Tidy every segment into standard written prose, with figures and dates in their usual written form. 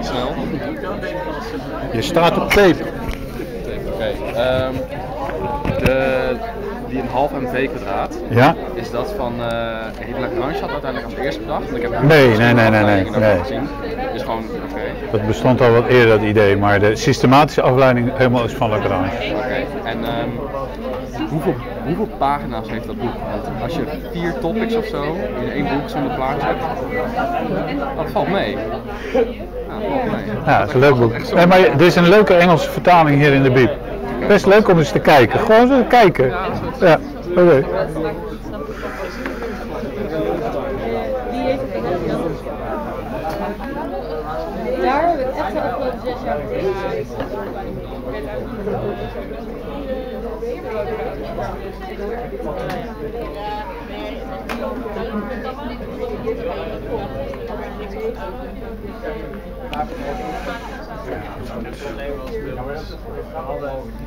Snel. Je staat op tape. Oké. Die een half mv kwadraat. Ja? Is dat van Lagrange had uiteindelijk als eerste bedacht? Want ik heb Nee. gezien. Dus gewoon, oké. Dat bestond al wat eerder, dat idee, maar de systematische afleiding helemaal is van Lagrange. Oké. En hoeveel pagina's heeft dat boek? Want als je 4 topics of zo in één boek zonder plaatje hebt, dat valt mee. Ja, dat valt mee. Ja, dat is een leuk boek. Nee, maar er is een leuke Engelse vertaling hier in de Bib. Best leuk om eens te kijken. Gewoon zo kijken. Ja, oké. Daar hebben we het echt de afgelopen 6 jaar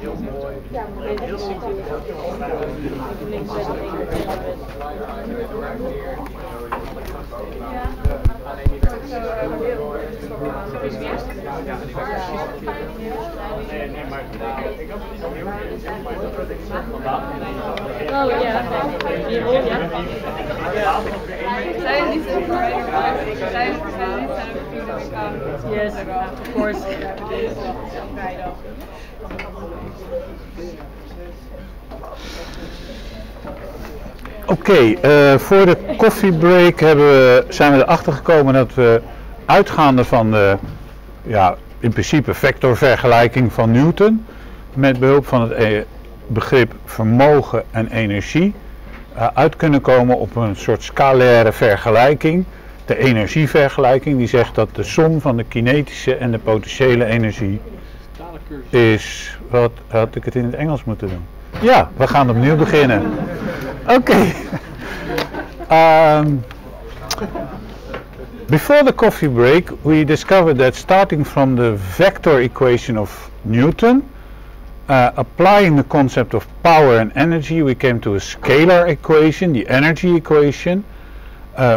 Heel mooi. Heel simpel. Oh ja, hierop ja. Zijn niet zo Yes, of course. Oké, voor de koffiebreak zijn we erachter gekomen dat we uitgaande van de, ja, in principe vectorvergelijking van Newton, met behulp van het begrip vermogen en energie, uit kunnen komen op een soort scalaire vergelijking, de energievergelijking, die zegt dat de som van de kinetische en de potentiële energie is, wat had ik het in het Engels moeten doen? Ja, we gaan opnieuw beginnen. Oké. Before the coffee break, we discovered that starting from the vector equation of Newton, applying the concept of power and energy, we came to a scalar equation, the energy equation,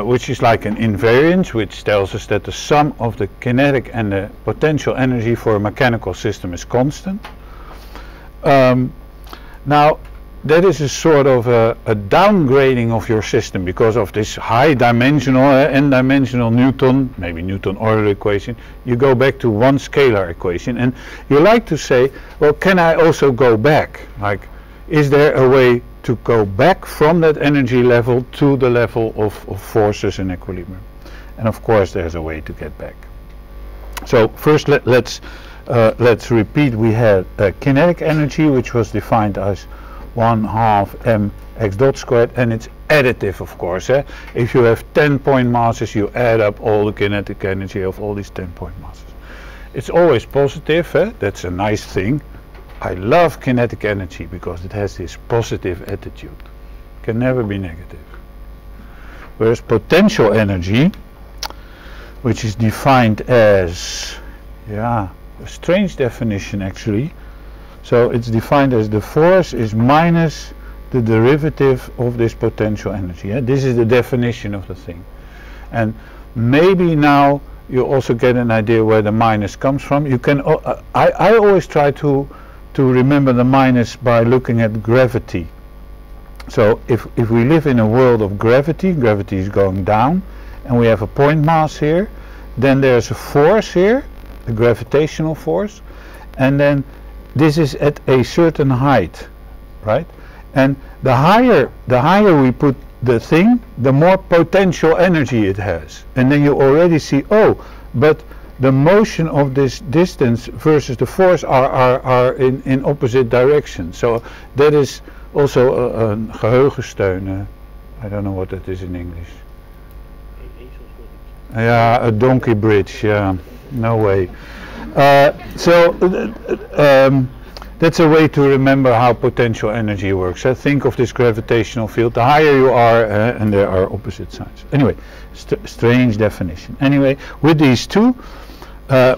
which is like an invariance, which tells us that the sum of the kinetic and the potential energy for a mechanical system is constant. Now, that is a sort of a downgrading of your system because of this high dimensional, n-dimensional Newton, maybe Newton-Euler equation. You go back to one scalar equation, and you like to say, well, can I also go back? Like, is there a way to go back from that energy level to the level of forces in equilibrium? And of course, there's a way to get back. So first, let's repeat. We had kinetic energy, which was defined as 1/2 mx dot squared, and it's additive, of course. If you have 10 point masses, you add up all the kinetic energy of all these 10 point masses. It's always positive. That's a nice thing. I love kinetic energy because it has this positive attitude. It can never be negative. Whereas potential energy, which is defined as, yeah, a strange definition actually. So it's defined as the force is minus the derivative of this potential energy. This is the definition of the thing. And maybe now you also get an idea where the minus comes from. You can. I always try to remember the minus by looking at gravity. So if we live in a world of gravity, gravity is going down, and we have a point mass here, then there's a force here, a gravitational force, and then this is at a certain height, right? And the higher we put the thing, the more potential energy it has. And then you already see, oh, but the motion of this distance versus the force are in opposite directions. So that is also a geheugensteun. I don't know what that is in English. Yeah, a donkey bridge. Yeah, no way. That's a way to remember how potential energy works. Think of this gravitational field. The higher you are, and there are opposite sides. Anyway, strange definition. Anyway, with these two,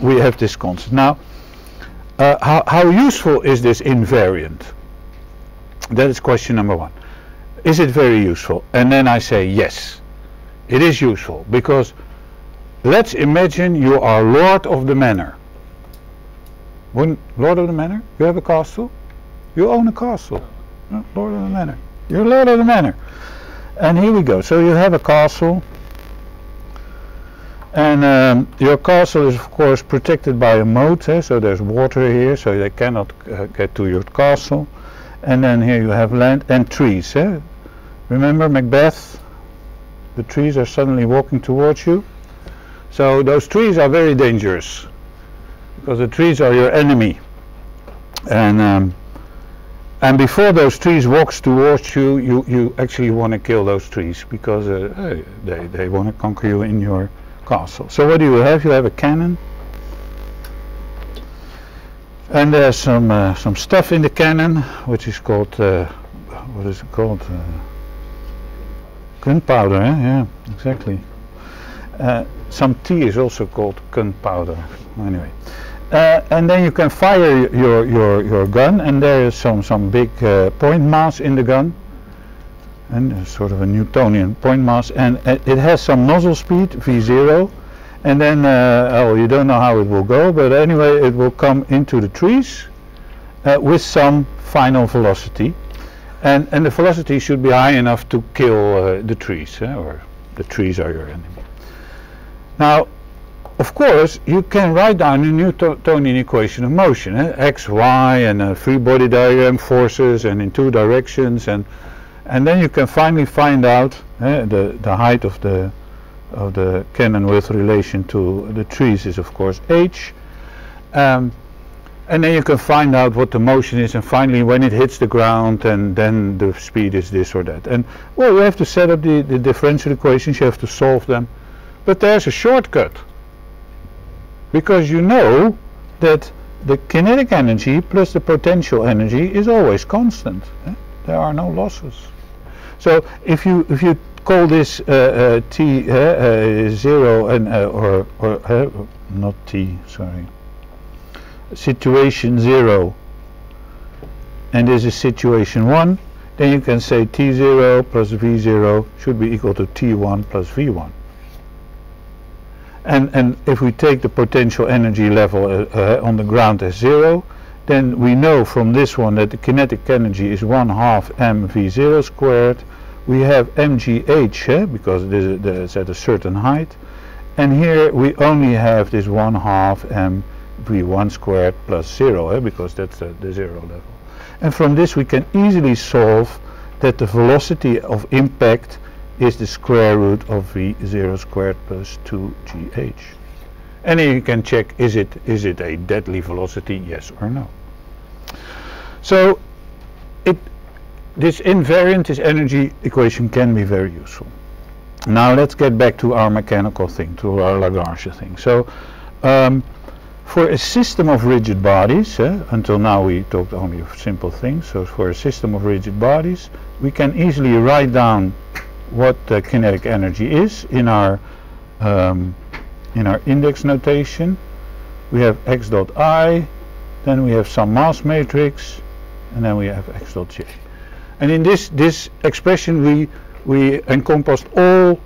we have this constant. Now, how useful is this invariant? That is question number one. Is it very useful? And then I say yes, it is useful, because let's imagine you are Lord of the Manor. Lord of the Manor? You have a castle? You own a castle. No, Lord of the Manor. You're Lord of the Manor. And here we go. So you have a castle. And your castle is of course protected by a moat, so there's water here, so they cannot get to your castle. And then here you have land and trees. Remember Macbeth? The trees are suddenly walking towards you. So those trees are very dangerous, because the trees are your enemy. And before those trees walks towards you, you actually want to kill those trees, because they want to conquer you in your castle. So what do you have? You have a cannon, and there's some stuff in the cannon, which is called what is it called? Gunpowder. Yeah, exactly. Some tea is also called gunpowder. Anyway, and then you can fire your gun, and there is some big point mass in the gun. And sort of a Newtonian point mass, and it has some nozzle speed v0, and then you don't know how it will go, but anyway it will come into the trees with some final velocity, and the velocity should be high enough to kill the trees, or the trees are your enemy. Now of course you can write down a Newtonian equation of motion, x, y, and a free body diagram, forces, and in two directions, and then you can finally find out the height of the cannon with relation to the trees is of course h, and then you can find out what the motion is, and finally when it hits the ground, and then the speed is this or that. And well, you have to set up the differential equations, you have to solve them, but there's a shortcut, because you know that the kinetic energy plus the potential energy is always constant. There are no losses. So if you call this t0 and or not t, sorry, situation 0, and this is situation 1, then you can say t0 plus v0 should be equal to t1 plus v1. And if we take the potential energy level on the ground as 0, then we know from this one that the kinetic energy is 1/2 mv0 squared. We have mgh, because it's at a certain height, and here we only have this 1/2 mv1 squared plus 0, because that's the 0 level. And from this we can easily solve that the velocity of impact is the square root of v0 squared plus 2gh. And then you can check, is it a deadly velocity, yes or no. So this invariant, this energy equation, can be very useful. Now let's get back to our mechanical thing, to our Lagrange thing. So for a system of rigid bodies, until now we talked only of simple things, so for a system of rigid bodies we can easily write down what the kinetic energy is in our index notation. We have x dot I, then we have some mass matrix, and then we have x dot j. And in this expression we encompassed all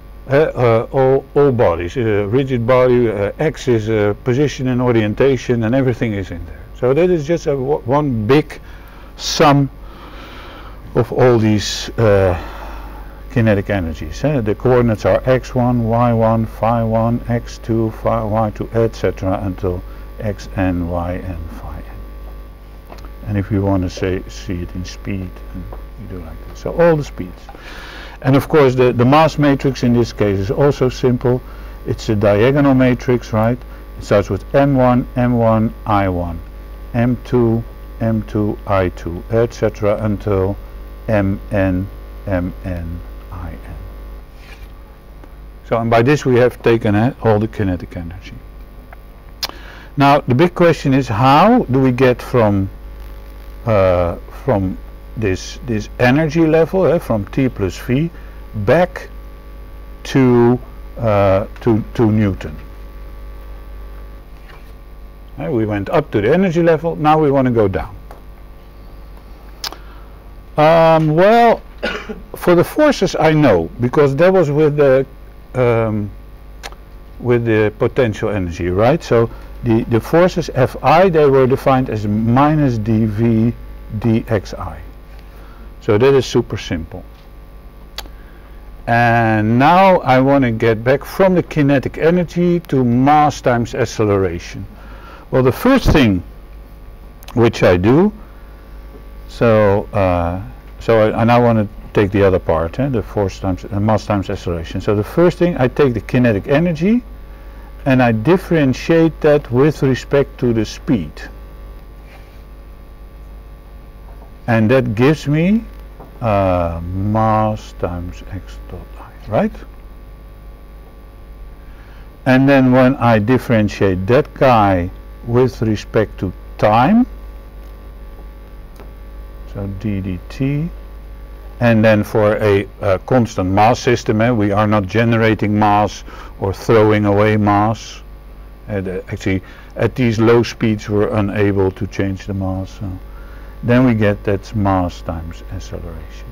bodies. Rigid body, x is position and orientation, and everything is in there. So that is just one big sum of all these kinetic energies. The coordinates are x1, y1, phi1, x2, phi y2, etc. until xn, yn, phi n. And if you want to see it in speed, you do like this. So all the speeds. And of course the mass matrix in this case is also simple. It's a diagonal matrix, right? It starts with m1, m1, i1, m2, m2, i2, etc. until mn, mn, in. So, and by this we have taken all the kinetic energy. Now the big question is, how do we get from this energy level, from T plus V, back to Newton? We went up to the energy level, now we want to go down. Well, for the forces I know, because that was with the with the potential energy, right? So the forces Fi, they were defined as minus dV dxi. So that is super simple. And now I want to get back from the kinetic energy to mass times acceleration. Well, the first thing which I do, I now want to take the other part, the force times mass times acceleration. So the first thing, I take the kinetic energy and I differentiate that with respect to the speed. And that gives me mass times x dot I, right? And then when I differentiate that guy with respect to time, so d dt, and then for a constant mass system, we are not generating mass or throwing away mass. Actually, at these low speeds we're unable to change the mass. So then we get that's mass times acceleration.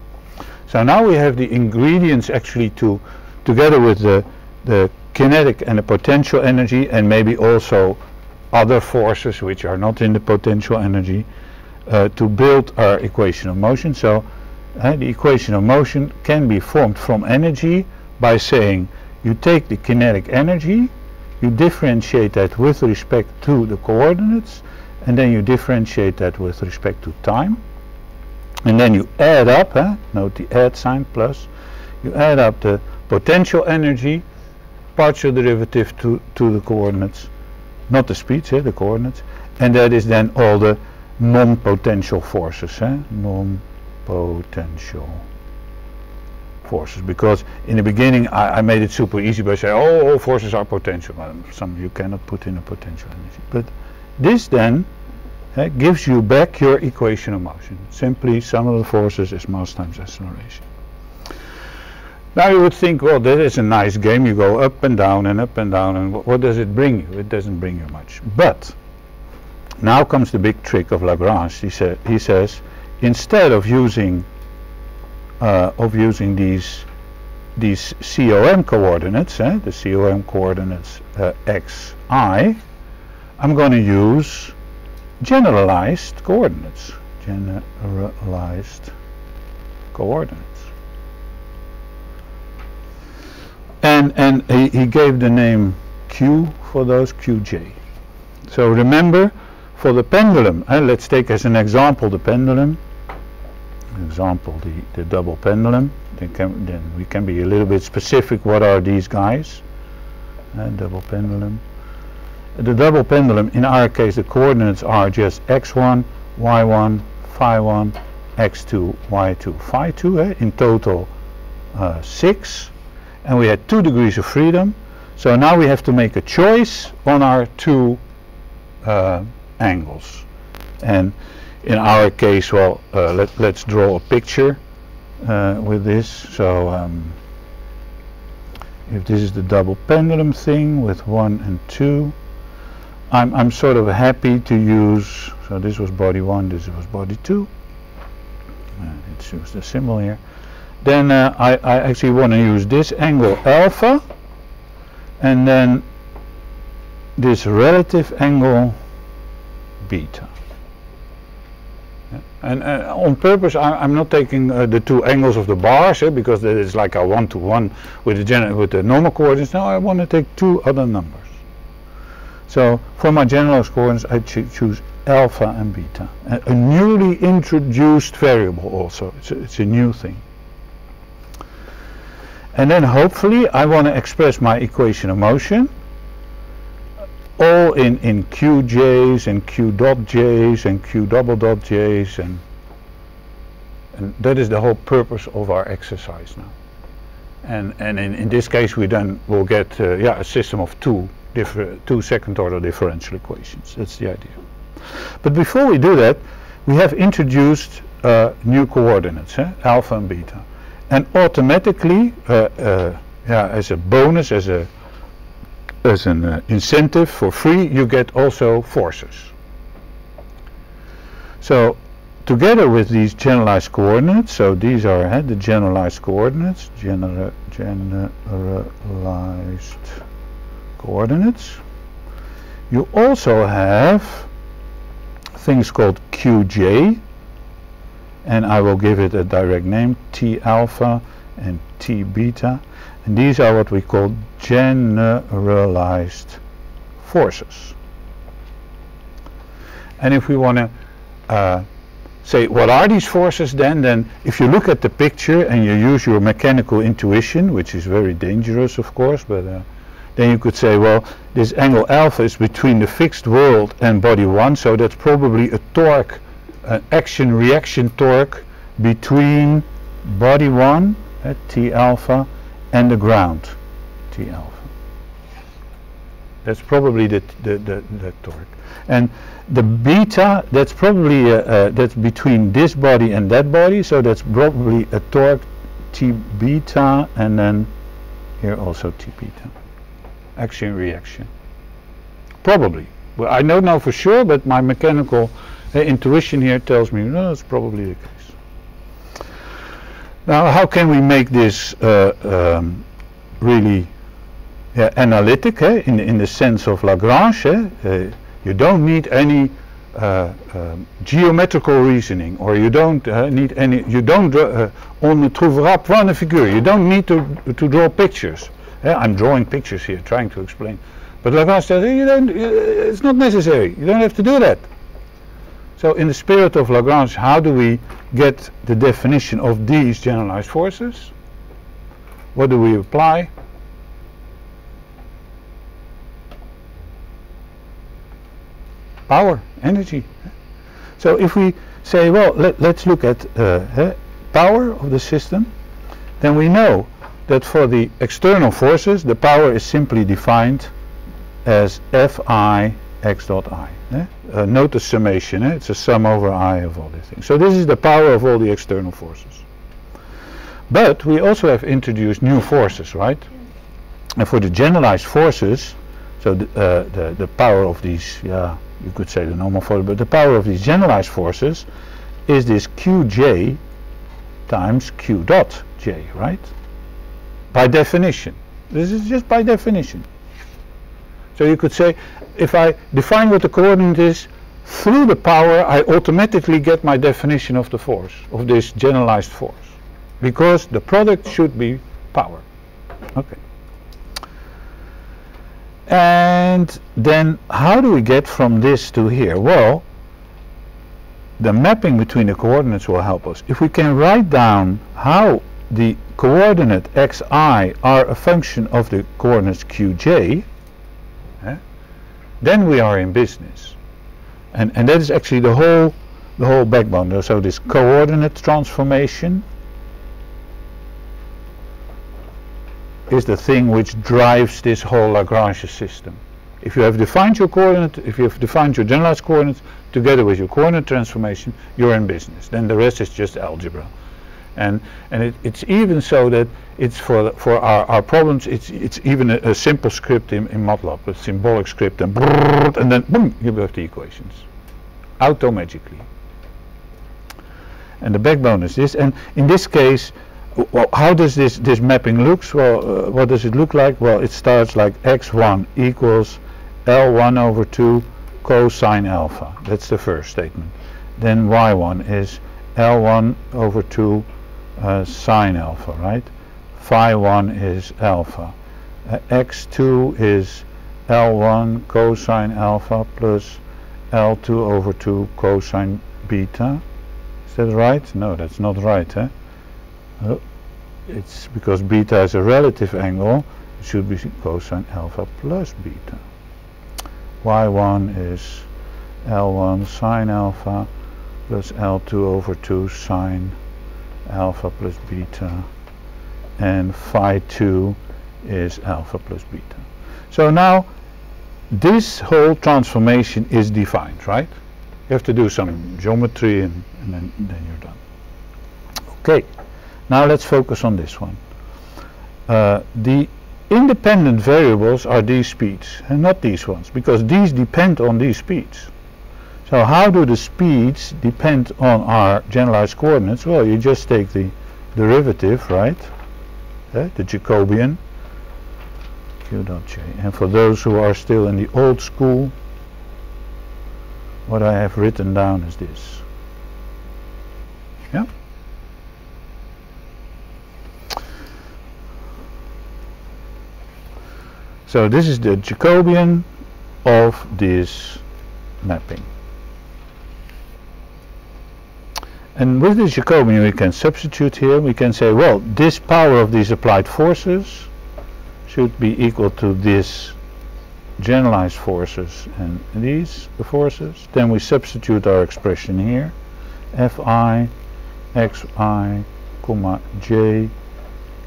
So now we have the ingredients actually to, together with the kinetic and the potential energy, and maybe also other forces which are not in the potential energy, to build our equation of motion. So the equation of motion can be formed from energy by saying you take the kinetic energy, you differentiate that with respect to the coordinates, and then you differentiate that with respect to time, and then you add up, note the add sign plus, you add up the potential energy, partial derivative to the coordinates, not the speeds, the coordinates, and that is then all the non-potential forces, non-potential forces. Because in the beginning I made it super easy by saying, oh, all forces are potential. Some you cannot put in a potential energy. But this then gives you back your equation of motion. Simply sum of the forces is mass times acceleration. Now you would think, well, that is a nice game. You go up and down, and what does it bring you? It doesn't bring you much. But now comes the big trick of Lagrange. He says, instead of using these COM coordinates, the COM coordinates xi, I'm going to use generalized coordinates. Generalized coordinates. And he gave the name Q for those, QJ. So remember, for the pendulum, let's take as an example the pendulum. Example, the double pendulum. Then we can be a little bit specific. What are these guys? Double pendulum. The double pendulum, in our case, the coordinates are just x1, y1, phi1, x2, y2, phi2. In total, 6. And we had 2 degrees of freedom. So now we have to make a choice on our 2 angles. And in our case, well, let's draw a picture with this. So if this is the double pendulum thing with 1 and 2, I'm sort of happy to use, so this was body 1, this was body 2. Let's use the symbol here. Then I actually want to use this angle alpha, and then this relative angle beta. And on purpose I'm not taking the 2 angles of the bars, because that is like a 1-to-1 with the normal coordinates. Now I want to take 2 other numbers. So for my generalized coordinates I choose alpha and beta. A newly introduced variable also. It's a new thing. And then hopefully I want to express my equation of motion all in qj's and q dot j's and q double dot j's, and that is the whole purpose of our exercise now. And in this case we then will get a system of 2 second order differential equations. That's the idea. But before we do that, we have introduced new coordinates, alpha and beta. And automatically, as a bonus, as an incentive for free, you get also forces. So together with these generalized coordinates, so these are the generalized coordinates, generalized coordinates. You also have things called QJ, and I will give it a direct name, T alpha and T beta, and these are what we call generalized forces. And if we want to say what are these forces, then if you look at the picture and you use your mechanical intuition, which is very dangerous of course, but then you could say, well, this angle alpha is between the fixed world and body 1, so that's probably a torque, an action-reaction torque between body 1 at T alpha and the ground, T alpha. That's probably the torque. And the beta, that's probably that's between this body and that body, so that's probably a torque T beta, and then here also T beta. Action reaction. Probably. Well, I don't know for sure, but my mechanical intuition here tells me no, it's probably the case. Now, how can we make this really analytic, in the sense of Lagrange? You don't need any geometrical reasoning, or you don't need any. You don't on ne trouvera point de figure. You don't need to draw pictures. I'm drawing pictures here, trying to explain. But Lagrange says you don't. It's not necessary. You don't have to do that. So, in the spirit of Lagrange, how do we get the definition of these generalized forces? What do we apply? Power, energy. So if we say, well, let's look at power of the system, then we know that for the external forces, the power is simply defined as Fi x dot I. Note the summation, it's a sum over I of all these things. So this is the power of all the external forces. But we also have introduced new forces, right? And for the generalized forces, so the power of these, you could say the normal force, but the power of these generalized forces is this Qj times Q dot J, right? By definition. This is just by definition. So you could say, if I define what the coordinate is through the power, I automatically get my definition of the force, of this generalized force, because the product should be power. Okay. And then how do we get from this to here? Well, the mapping between the coordinates will help us. If we can write down how the coordinate xi are a function of the coordinates qj, then we are in business. And that is actually the whole backbone. So this coordinate transformation is the thing which drives this whole Lagrange system. If you have defined your coordinate, if you have defined your generalized coordinates together with your coordinate transformation, you're in business. Then the rest is just algebra. And it's even so that it's for our problems, it's even a simple script in MATLAB, a symbolic script, and then boom, you have the equations automagically. And the backbone is this. And in this case, well, how does this mapping look? Well, what does it look like? Well, it starts like x1 equals L1 over 2 cosine alpha. That's the first statement. Then y1 is L1 over 2 sine alpha, right? Phi 1 is alpha. X2 is L1 cosine alpha plus L2 over 2 cosine beta. Is that right? No, that's not right, eh? It's because beta is a relative angle, it should be cosine alpha plus beta. Y1 is L1 sine alpha plus L2 over 2 sine alpha plus beta, and phi 2 is alpha plus beta. So now this whole transformation is defined, right? You have to do some geometry and then you're done. Okay. Now let's focus on this one. The independent variables are these speeds and not these ones, because these depend on these speeds. So how do the speeds depend on our generalized coordinates? Well, you just take the derivative, right? The Jacobian. Q dot J. And for those who are still in the old school, what I have written down is this. Yeah? So this is the Jacobian of this mapping. And with this Jacobian we can substitute here. We can say, well, this power of these applied forces should be equal to this generalized forces and these forces. Then we substitute our expression here. Fi xi comma j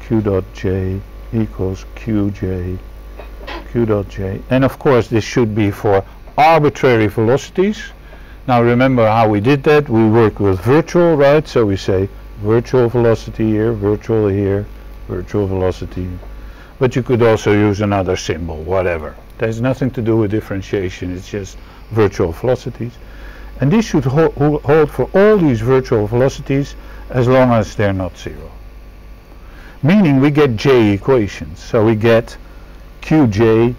q dot j equals qj q dot j. And of course this should be for arbitrary velocities. Now remember how we did that. We work with virtual, right? So we say virtual velocity here, virtual velocity. But you could also use another symbol, whatever. There's nothing to do with differentiation, it's just virtual velocities. And this should hold for all these virtual velocities as long as they're not zero. Meaning we get J equations. So we get Qj,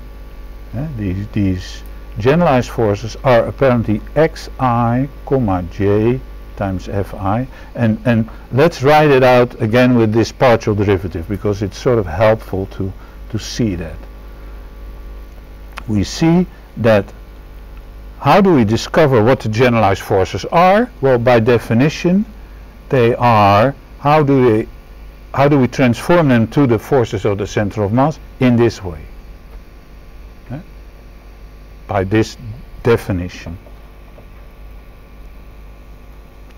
these generalized forces are apparently xi comma j times fi, and let's write it out again with this partial derivative because it's sort of helpful to see that. We see that how do we discover what the generalized forces are? Well, by definition they are, how do we transform them to the forces of the center of mass? In this way. By this definition.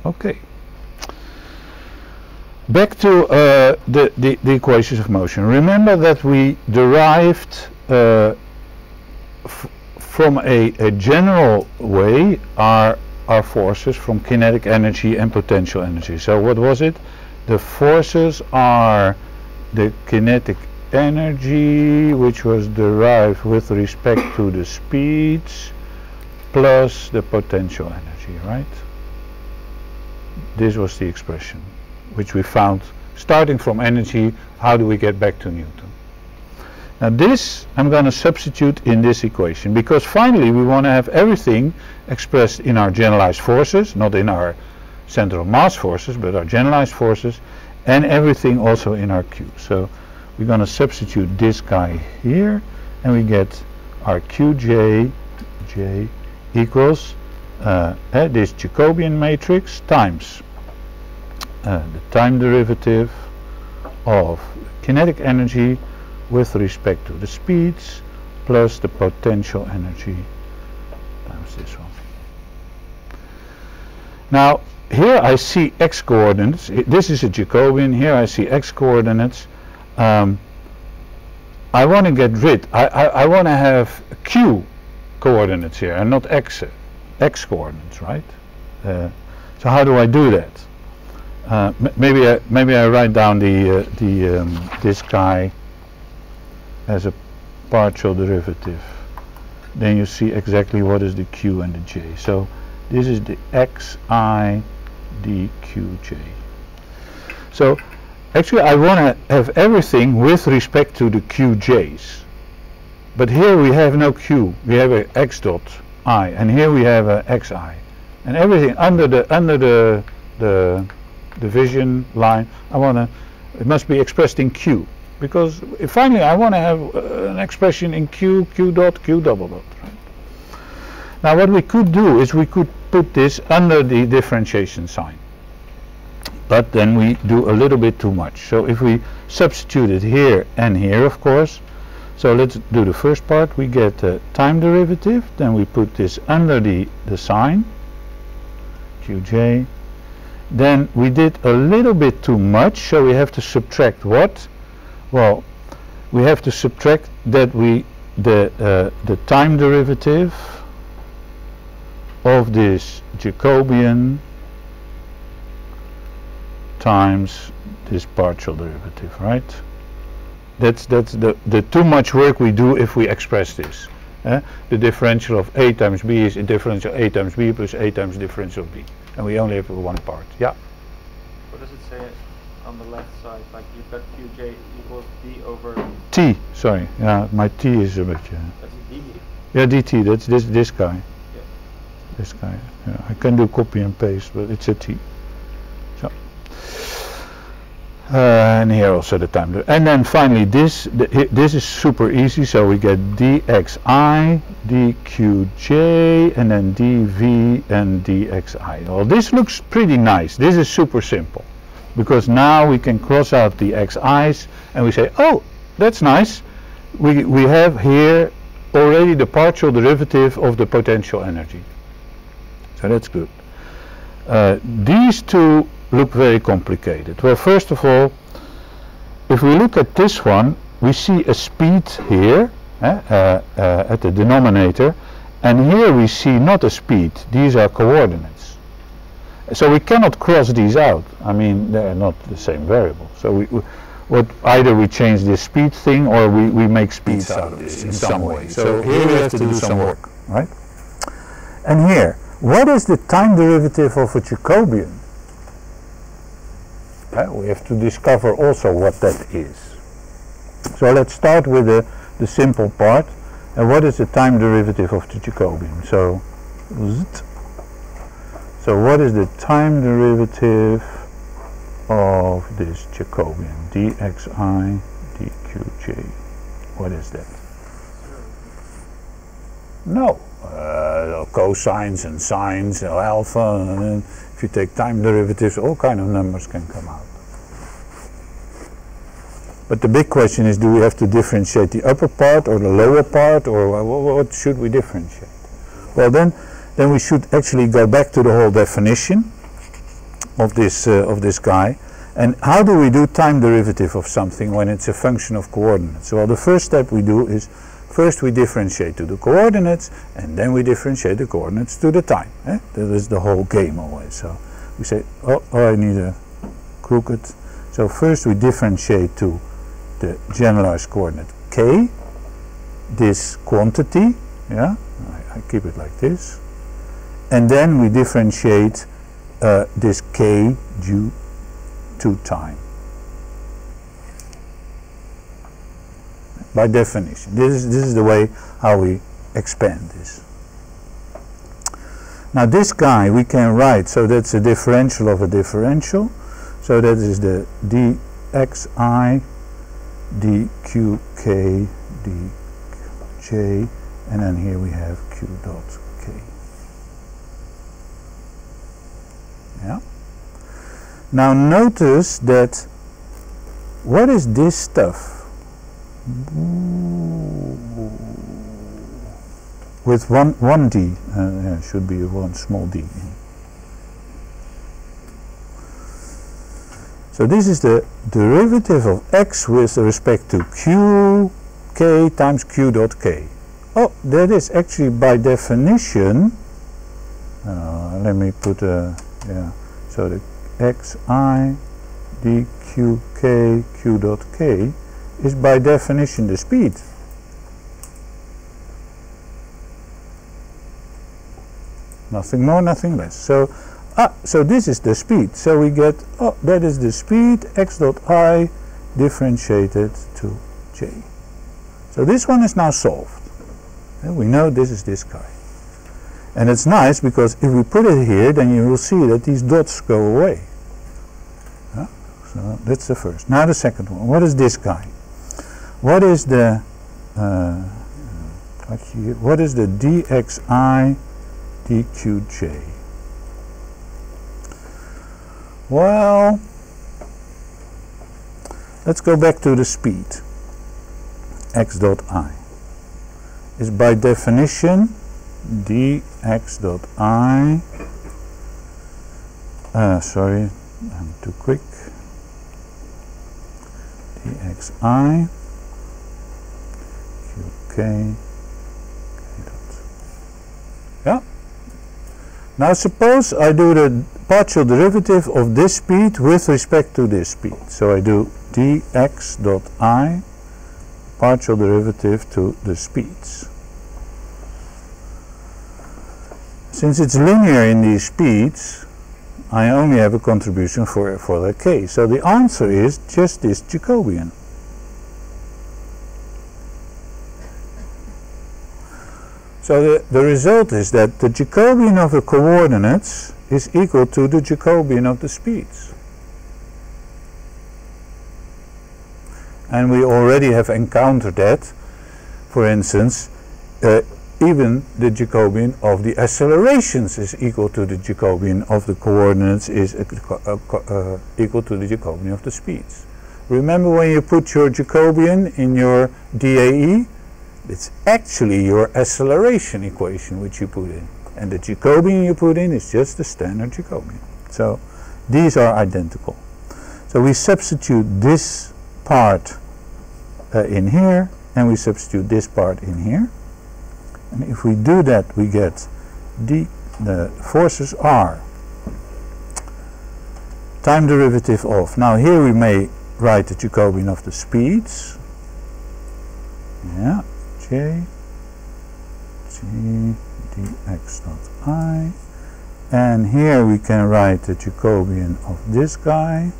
Okay. Back to the equations of motion. Remember that we derived from a general way our forces from kinetic energy and potential energy. So what was it? The forces are the kinetic energy, which was derived with respect to the speeds, plus the potential energy, right? This was the expression which we found starting from energy. How do we get back to Newton? Now this I'm going to substitute in this equation, because finally we want to have everything expressed in our generalized forces, not in our center of mass forces, but our generalized forces, and everything also in our Q. So we're going to substitute this guy here, and we get our Qj j equals this Jacobian matrix times the time derivative of kinetic energy with respect to the speeds plus the potential energy times this one. Now here I see x coordinates. This is a Jacobian. Here I see x coordinates. I want to get rid, I want to have q coordinates here and not x coordinates, right? So how do I do that? Maybe I write down this guy as a partial derivative. Then you see exactly what is the q and the j. So this is the xi dqj. So actually I want to have everything with respect to the qj's. But here we have no q. We have a x dot I, and here we have a xi. And everything under the division line, it must be expressed in q. Because finally I want to have an expression in q dot, q double dot. Right? Now what we could do is we could put this under the differentiation sign. But then we do a little bit too much. So if we substitute it here and here, of course. So let's do the first part. We get the time derivative. Then we put this under the sign, qj. Then we did a little bit too much. So we have to subtract what? Well, we have to subtract that the time derivative of this Jacobian times this partial derivative, right? That's the too much work we do if we express this. The differential of a times b is a differential a times b plus a times differential b, and we only have one part. Yeah. What does it say on the left side, like you've got qj equals d over. T, sorry, yeah, my T is a bit, That's d. yeah, dt, that's this guy. Yeah. This guy, yeah, I can do copy and paste, but it's a T. So, and here also the time. And then finally this is super easy, so we get dxi, dqj, and then dv and dxi. Well, this looks pretty nice. This is super simple, because now we can cross out the xi's and we say, oh, that's nice. We have here already the partial derivative of the potential energy. So that's good. These two look very complicated. Well, first of all, if we look at this one, we see a speed here at the denominator, and here we see not a speed, these are coordinates. So we cannot cross these out. I mean, they're not the same variable. So either we change this speed thing or we make speeds out of this in some way. So here we have to do some work, right? And here, what is the time derivative of a Jacobian? We have to discover also what that is. So let's start with the simple part. And what is the time derivative of the Jacobian? So what is the time derivative of this Jacobian? dxi, dqj. What is that? No. Cosines and sines, alpha, and then if you take time derivatives, all kind of numbers can come out. But the big question is, do we have to differentiate the upper part or the lower part, or what should we differentiate? Well, then we should actually go back to the whole definition of this guy. And how do we do time derivative of something when it's a function of coordinates? Well, the first step we do is first we differentiate to the coordinates, and then we differentiate the coordinates to the time. That is the whole game always. So we say, oh, I need a crooked. So first we differentiate to the generalized coordinate k, this quantity, yeah, I keep it like this, and then we differentiate this k due to time. By definition, this is the way how we expand this. Now this guy we can write, so that's a differential of a differential, so that is the dxi, dqk, dj, and then here we have q dot k. Yeah. Now notice that, what is this stuff? With one d, should be one small d. So this is the derivative of x with respect to q k times q dot k. Oh, that is actually by definition. Let me put a So the xi dqk q dot k is by definition the speed. Nothing more, nothing less. So this is the speed. So we get, oh, that is the speed, x dot I differentiated to j. So this one is now solved. And we know this is this guy. And it's nice because if we put it here, then you will see that these dots go away. So that's the first. Now the second one. What is this guy? What is the dxi dqj? Well, let's go back to the speed. X dot I is by definition dx dot I. Sorry, I'm too quick. dxi qk k dot. Yeah. Now suppose I do the partial derivative of this speed with respect to this speed. So I do dx dot I partial derivative to the speeds. Since it's linear in these speeds, I only have a contribution for the k. So the answer is just this Jacobian. So the result is that the Jacobian of the coordinates is equal to the Jacobian of the speeds. And we already have encountered that, for instance, even the Jacobian of the accelerations is equal to the Jacobian of the coordinates is equal to the Jacobian of the speeds. Remember when you put your Jacobian in your DAE? It's actually your acceleration equation which you put in. And the Jacobian you put in is just the standard Jacobian. So these are identical. So we substitute this part in here, and we substitute this part in here. And if we do that, we get the forces are time derivative of. Now here we may write the Jacobian of the speeds. Yeah, J G dx dot I. And here we can write the Jacobian of this guy,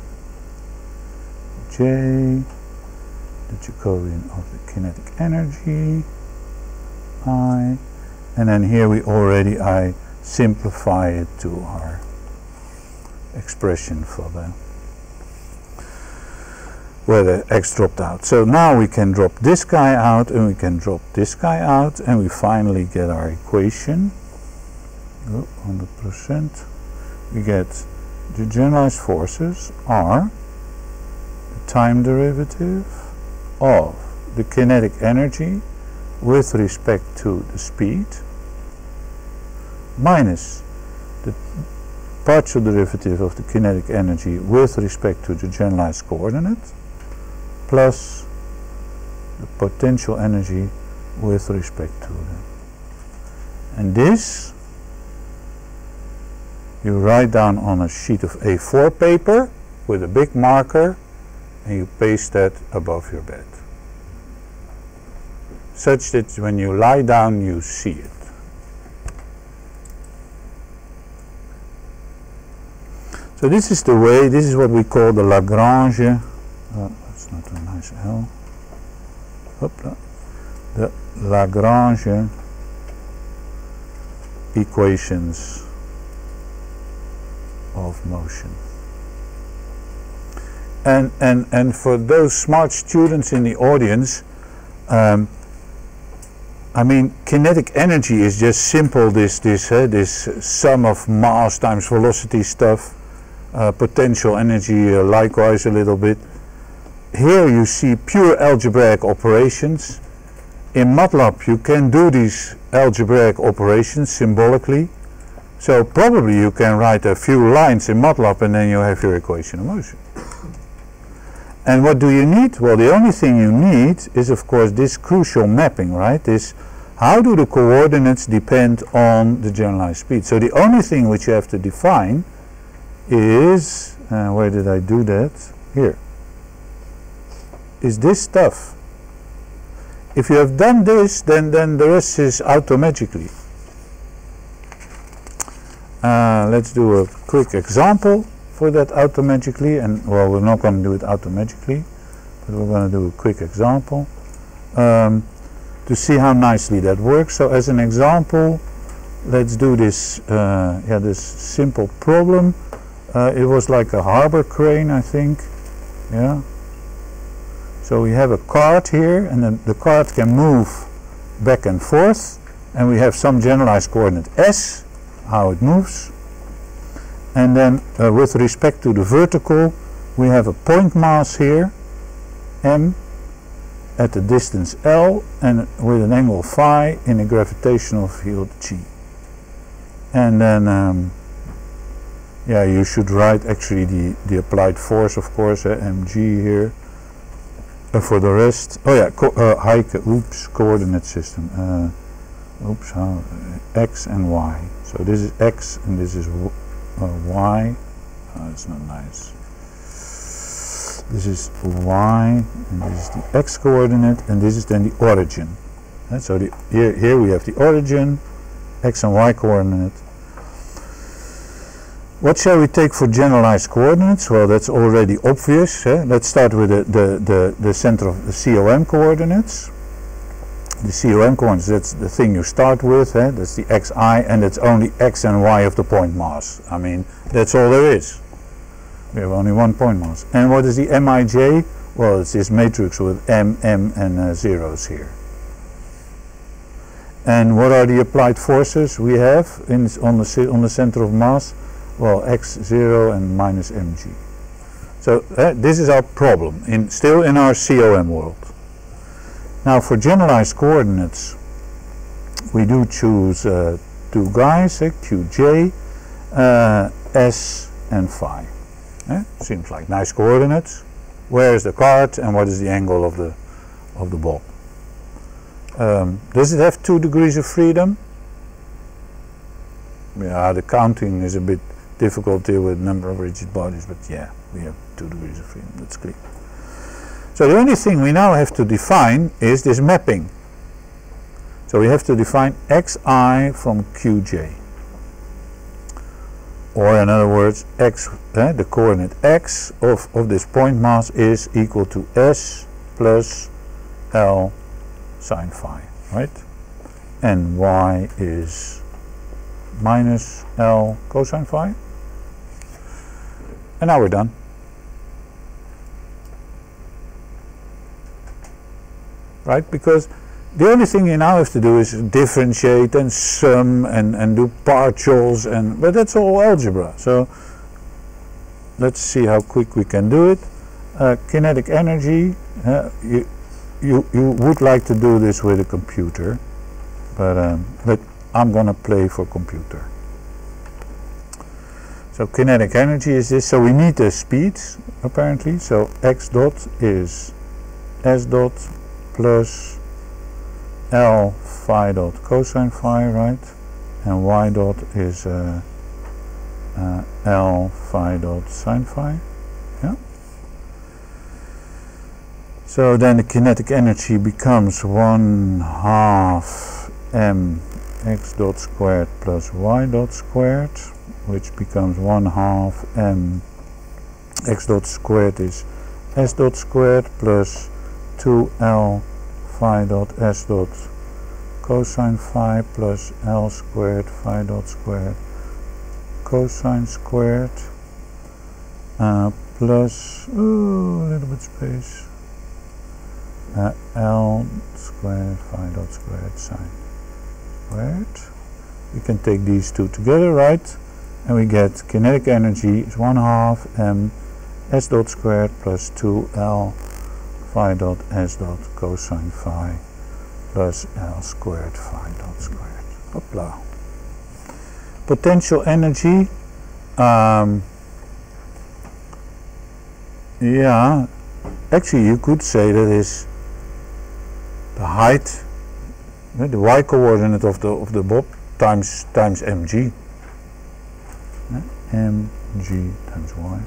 J, the Jacobian of the kinetic energy, I, and then here we already, I simplify it to our expression for the, where the x dropped out. So now we can drop this guy out, and we can drop this guy out, and we finally get our equation. 100%. We get the generalized forces are the time derivative of the kinetic energy with respect to the speed minus the partial derivative of the kinetic energy with respect to the generalized coordinate plus the potential energy with respect to the. And this you write down on a sheet of A4 paper with a big marker, and you paste that above your bed, such that when you lie down you see it. So this is the way, this is what we call the Lagrange, that's not a nice L, the Lagrange equations of motion. And for those smart students in the audience, I mean, kinetic energy is just simple, this sum of mass times velocity stuff, potential energy likewise a little bit. Here you see pure algebraic operations. In MATLAB you can do these algebraic operations symbolically. So probably you can write a few lines in MATLAB and then you have your equation of motion. And what do you need? Well, the only thing you need is, of course, this crucial mapping, right? This, how do the coordinates depend on the generalized speed? So the only thing which you have to define is, where did I do that? Here. Is this stuff. If you have done this, then the rest is automagically. Let's do a quick example for that automagically, and well, we're not going to do it automagically, but we're going to do a quick example to see how nicely that works. So as an example, let's do this this simple problem. It was like a harbor crane, I think. Yeah. So we have a cart here, and then the cart can move back and forth, and we have some generalized coordinate s, how it moves. And then with respect to the vertical, we have a point mass here, m, at the distance L, and with an angle phi in a gravitational field G. And then, yeah, you should write actually the applied force, of course, mg here. For the rest, oh yeah, coordinate system. X and y. So this is x and this is y. Oh, it's not nice. This is y and this is the x coordinate, and this is then the origin. And so here we have the origin, x and y coordinate. What shall we take for generalized coordinates? Well, that's already obvious. Let's start with the center of the COM coordinates. The COM coordinates, that's the thing you start with. That's the xi, and it's only x and y of the point mass. I mean, that's all there is. We have only one point mass. And what is the mij? Well, it's this matrix with m, and zeros here. And what are the applied forces we have on the center of mass? Well, x0 and minus mg. So this is our problem, still in our COM world. Now for generalized coordinates, we do choose two guys, qj, s and phi. Seems like nice coordinates. Where is the card and what is the angle of the ball? Does it have 2 degrees of freedom? Yeah, the counting is a bit difficult here with number of rigid bodies, but yeah, we have 2 degrees of freedom, that's clear. So the only thing we now have to define is this mapping. So we have to define xi from qj. Or in other words, the coordinate x of this point mass is equal to s plus l sine phi, right? And y is minus l cosine phi. And now we're done. Right? Because the only thing you now have to do is differentiate and sum and do partials, but that's all algebra. So let's see how quick we can do it. Kinetic energy, you would like to do this with a computer, but I'm going to play for computer. So kinetic energy is this, so we need the speeds apparently, so x dot is s dot plus L phi dot cosine phi, right? And y dot is L phi dot sine phi. Yeah. So then the kinetic energy becomes 1/2 m x dot squared plus y dot squared, which becomes 1/2 m x dot squared is s dot squared plus 2l phi dot s dot cosine phi plus l squared phi dot squared cosine squared plus a little bit space l squared phi dot squared sine squared. We can take these two together, right? And we get kinetic energy is 1/2 m s dot squared plus 2l phi dot s dot cosine phi plus l squared phi dot squared. Hopla. Potential energy, yeah, actually you could say that is the height, the y coordinate of the bob times mg. Mg times y,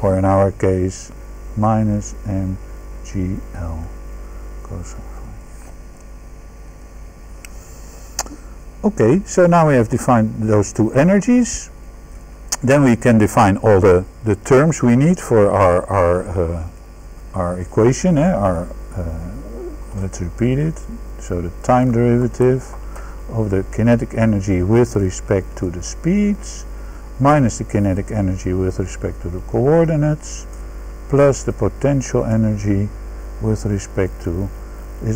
or in our case minus mgl cosine phi. Okay, so now we have defined those two energies. Then we can define all the terms we need for our equation. Let's repeat it. So the time derivative of the kinetic energy with respect to the speeds minus the kinetic energy with respect to the coordinates plus the potential energy with respect to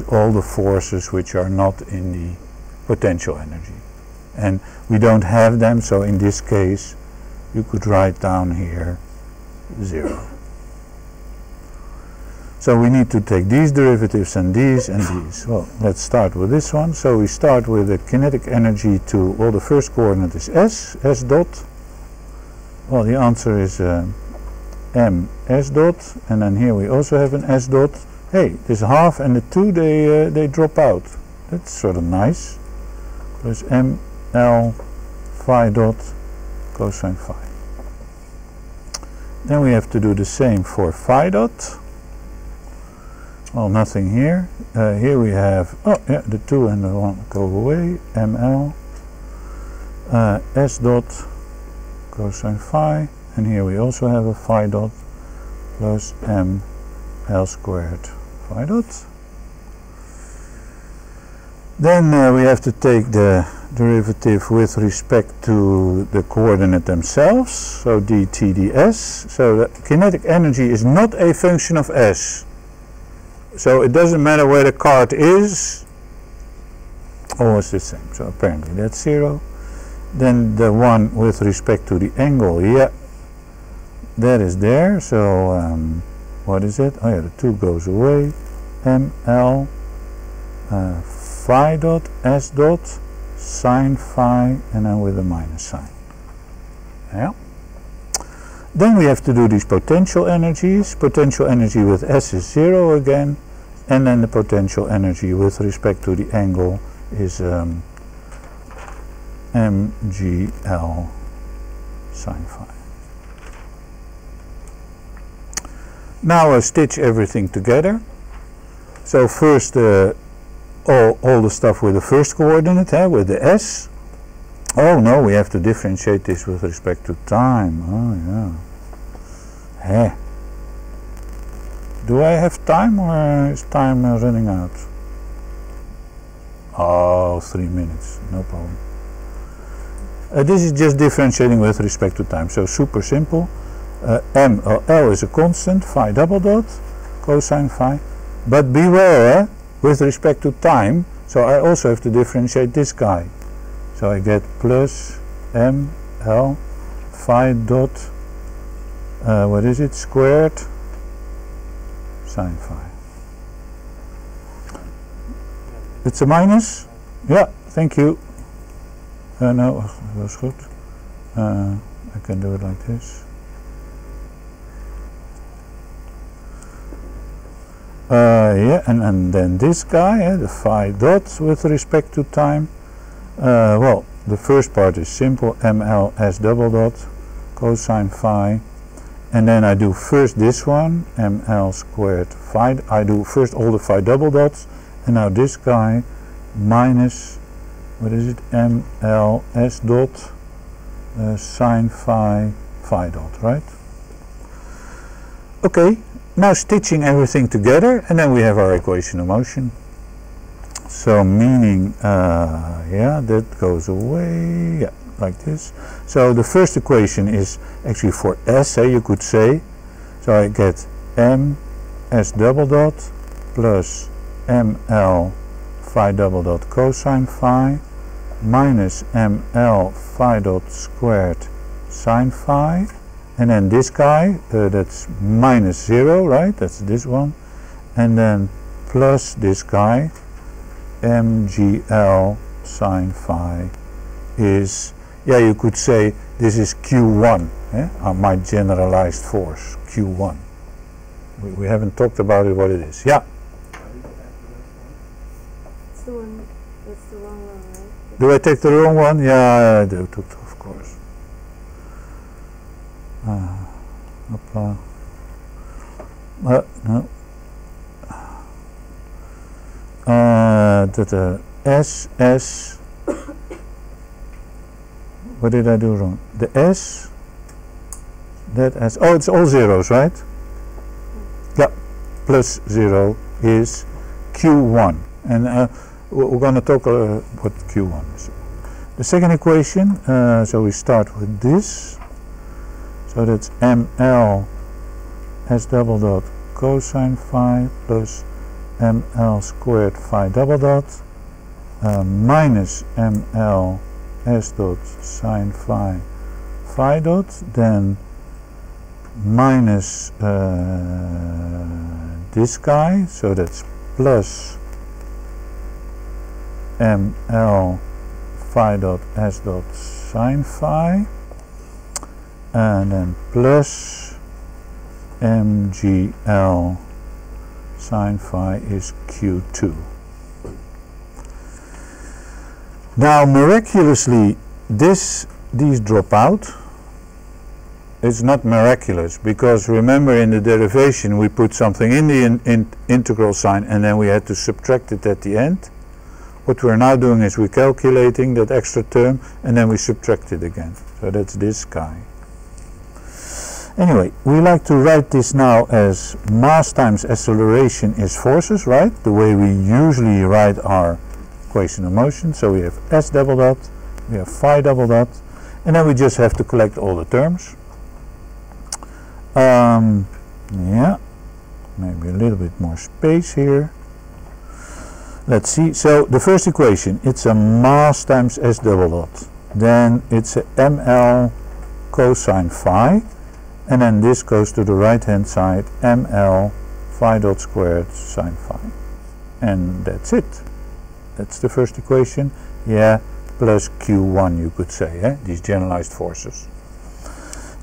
all the forces which are not in the potential energy. And we don't have them, so in this case you could write down here 0. So we need to take these derivatives and these and these. Well, let's start with this one. So we start with the kinetic energy to, well, the first coordinate is s dot. Well, the answer is m s dot, and then here we also have an s dot. Hey, this half and the 2, they drop out. That's sort of nice. Plus m l phi dot cosine phi. Then we have to do the same for phi dot. Well, nothing here. Here we have, oh yeah, the 2 and the 1 go away. ml s dot cosine phi, and here we also have a phi dot plus ml squared phi dot. Then we have to take the derivative with respect to the coordinate themselves, so dt ds. So the kinetic energy is not a function of s. So it doesn't matter where the card is, always the same. So apparently that's 0. Then the one with respect to the angle, yeah, that is there. So what is it? Oh yeah, the 2 goes away. ml phi dot s dot sine phi, and then with a minus sign. Yeah. Then we have to do these potential energies. Potential energy with s is 0 again, and then the potential energy with respect to the angle is mgl sine phi. Now I stitch everything together. So first all the stuff with the first coordinate, with the s. Oh no, we have to differentiate this with respect to time. Oh yeah. Do I have time, or is time running out? Oh, 3 minutes, no problem. This is just differentiating with respect to time, so super simple. L is a constant, phi double dot, cosine phi. But beware, with respect to time, so I also have to differentiate this guy. So I get plus ml phi dot, what is it, squared sine phi. It's a minus? Yeah, thank you. No, that's good. I can do it like this. Yeah, and then this guy, the phi dot with respect to time. Well, the first part is simple, ml s double dot cosine phi, and then I do first this one, ml squared phi. I do first all the phi double dots, and now this guy minus, what is it, ml s dot sine phi phi dot, right? Okay. Now stitching everything together, and then we have our equation of motion. So meaning, yeah, that goes away, yeah, like this. So the first equation is actually for s, you could say. So I get m s double dot plus ml phi double dot cosine phi minus ml phi dot squared sine phi. And then this guy, that's minus 0, right? That's this one. And then plus this guy, mgl sine phi is, yeah, you could say this is Q1, my generalized force, Q1. We haven't talked about it, what it is. Yeah? It's the one, it's the wrong one, right? Do I take the wrong one? Yeah, I do, of course. No. S. What did I do wrong? The S. That S. Oh, it's all zeros, right? Yeah. Plus 0 is Q1, and we're going to talk what Q1 is. The second equation. So we start with this. So that's ml s double dot cosine phi plus ml squared phi double dot minus ml s dot sine phi phi dot, then minus this guy, so that's plus ml phi dot s dot sine phi, and then plus mgl sine phi is Q2. Now miraculously these drop out. It's not miraculous, because remember in the derivation we put something in the integral sign and then we had to subtract it at the end. What we're now doing is we're calculating that extra term and then we subtract it again. So that's this guy. Anyway, we like to write this now as mass times acceleration is forces, right? The way we usually write our equation of motion. So we have S double dot, we have phi double dot, and then we just have to collect all the terms. Yeah, maybe a little bit more space here. Let's see. So the first equation, it's a mass times S double dot. Then it's a ml cosine phi. And then this goes to the right hand side, ml phi dot squared sine phi. And that's it. That's the first equation. Yeah, plus Q1 you could say, these generalized forces.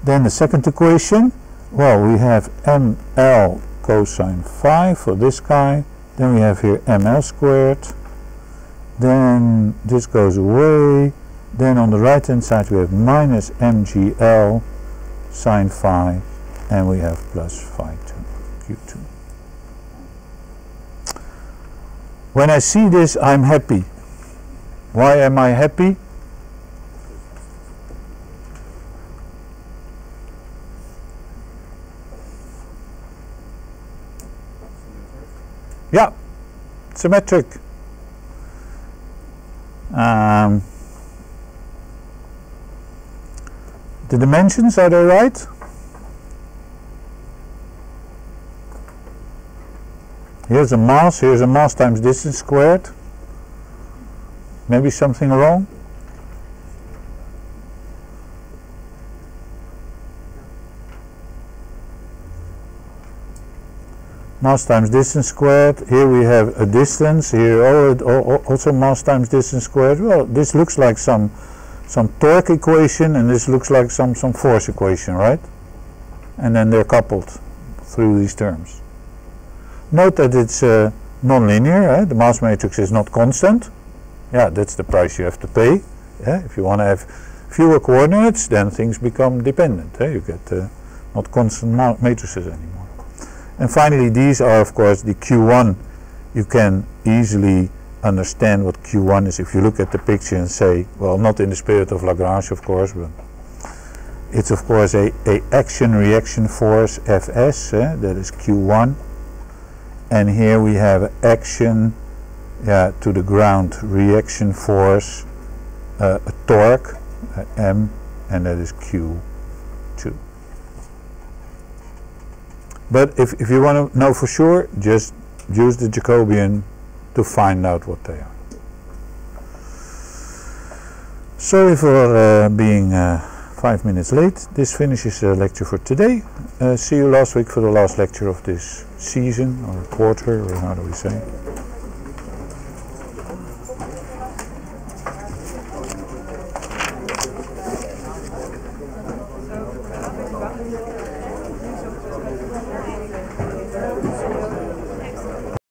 Then the second equation, well, we have ml cosine phi for this guy. Then we have here ml squared. Then this goes away. Then on the right hand side we have minus mgl sine phi, and we have plus phi 2, Q2. When I see this, I'm happy. Why am I happy? Yeah, symmetric. The dimensions, are they right? Here's a mass times distance squared. Maybe something wrong? Mass times distance squared. Here we have a distance. Here also mass times distance squared. Well, this looks like some torque equation, and this looks like some force equation, right? And then they're coupled through these terms. Note that it's non-linear. The mass matrix is not constant. Yeah, that's the price you have to pay. If you want to have fewer coordinates, then things become dependent. You get not constant matrices anymore. And finally, these are, of course, the Q1. You can easily understand what Q1 is if you look at the picture and say, well, not in the spirit of Lagrange, of course, but it's of course a action-reaction force Fs, that is Q1, and here we have action to the ground reaction force, a torque, M, and that is Q2. But if you want to know for sure, just use the Jacobian to find out what they are. Sorry for being 5 minutes late. This finishes the lecture for today. See you last week for the last lecture of this season, or quarter, or how do we say?